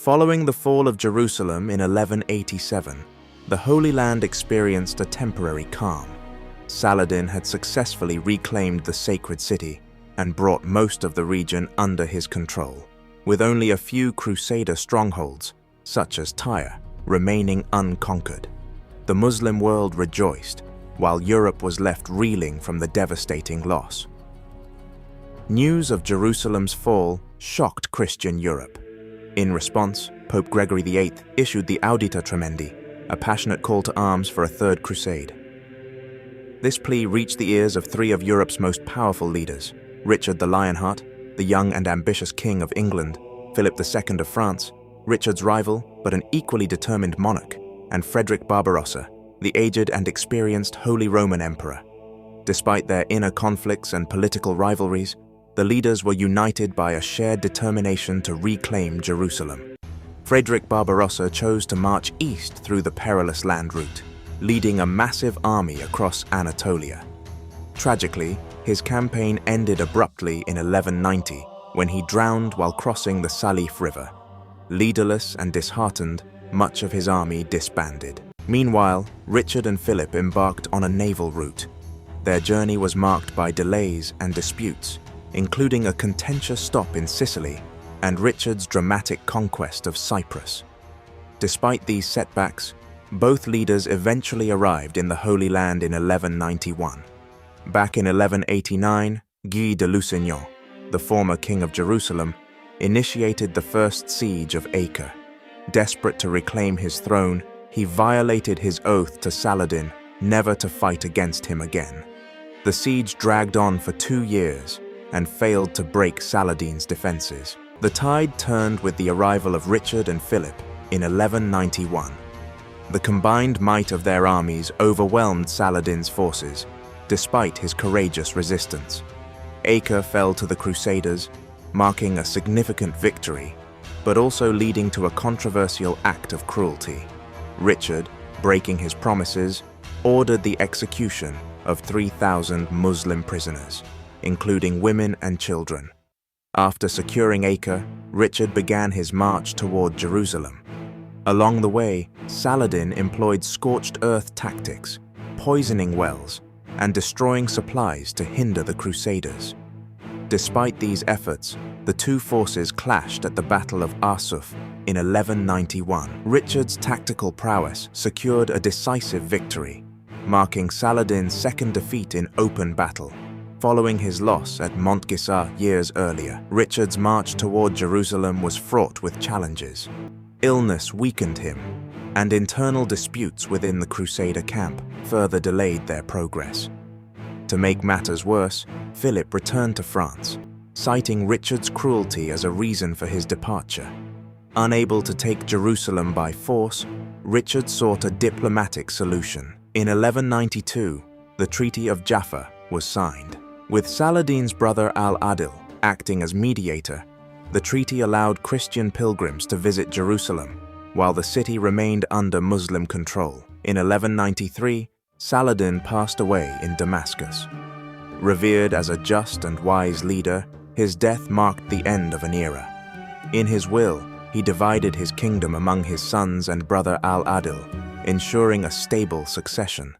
Following the fall of Jerusalem in 1187, the Holy Land experienced a temporary calm. Saladin had successfully reclaimed the sacred city and brought most of the region under his control, with only a few Crusader strongholds, such as Tyre, remaining unconquered. The Muslim world rejoiced, while Europe was left reeling from the devastating loss. News of Jerusalem's fall shocked Christian Europe. In response, Pope Gregory VIII issued the Audita Tremendi, a passionate call to arms for a third crusade. This plea reached the ears of three of Europe's most powerful leaders: Richard the Lionheart, the young and ambitious King of England; Philip II of France, Richard's rival but an equally determined monarch; and Frederick Barbarossa, the aged and experienced Holy Roman Emperor. Despite their inner conflicts and political rivalries, the leaders were united by a shared determination to reclaim Jerusalem. Frederick Barbarossa chose to march east through the perilous land route, leading a massive army across Anatolia. Tragically, his campaign ended abruptly in 1190 when he drowned while crossing the Salif River. Leaderless and disheartened, much of his army disbanded. Meanwhile, Richard and Philip embarked on a naval route. Their journey was marked by delays and disputes, including a contentious stop in Sicily and Richard's dramatic conquest of Cyprus. Despite these setbacks, both leaders eventually arrived in the Holy Land in 1191. Back in 1189, Guy de Lusignan, the former king of Jerusalem, initiated the first siege of Acre. Desperate to reclaim his throne, he violated his oath to Saladin never to fight against him again. The siege dragged on for 2 years and failed to break Saladin's defenses. The tide turned with the arrival of Richard and Philip in 1191. The combined might of their armies overwhelmed Saladin's forces, despite his courageous resistance. Acre fell to the Crusaders, marking a significant victory, but also leading to a controversial act of cruelty. Richard, breaking his promises, ordered the execution of 3,000 Muslim prisoners, including women and children. After securing Acre, Richard began his march toward Jerusalem. Along the way, Saladin employed scorched earth tactics, poisoning wells, and destroying supplies to hinder the Crusaders. Despite these efforts, the two forces clashed at the Battle of Arsuf in 1191. Richard's tactical prowess secured a decisive victory, marking Saladin's second defeat in open battle. Following his loss at Montgisart years earlier, Richard's march toward Jerusalem was fraught with challenges. Illness weakened him, and internal disputes within the Crusader camp further delayed their progress. To make matters worse, Philip returned to France, citing Richard's cruelty as a reason for his departure. Unable to take Jerusalem by force, Richard sought a diplomatic solution. In 1192, the Treaty of Jaffa was signed. With Saladin's brother Al-Adil acting as mediator, the treaty allowed Christian pilgrims to visit Jerusalem, while the city remained under Muslim control. In 1193, Saladin passed away in Damascus. Revered as a just and wise leader, his death marked the end of an era. In his will, he divided his kingdom among his sons and brother Al-Adil, ensuring a stable succession.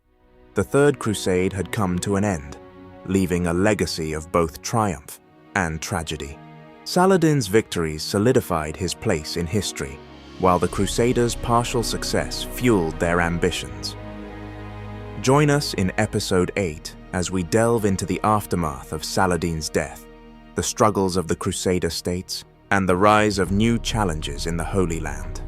The Third Crusade had come to an end, leaving a legacy of both triumph and tragedy. Saladin's victories solidified his place in history, while the Crusaders' partial success fueled their ambitions. Join us in Episode 8 as we delve into the aftermath of Saladin's death, the struggles of the Crusader states, and the rise of new challenges in the Holy Land.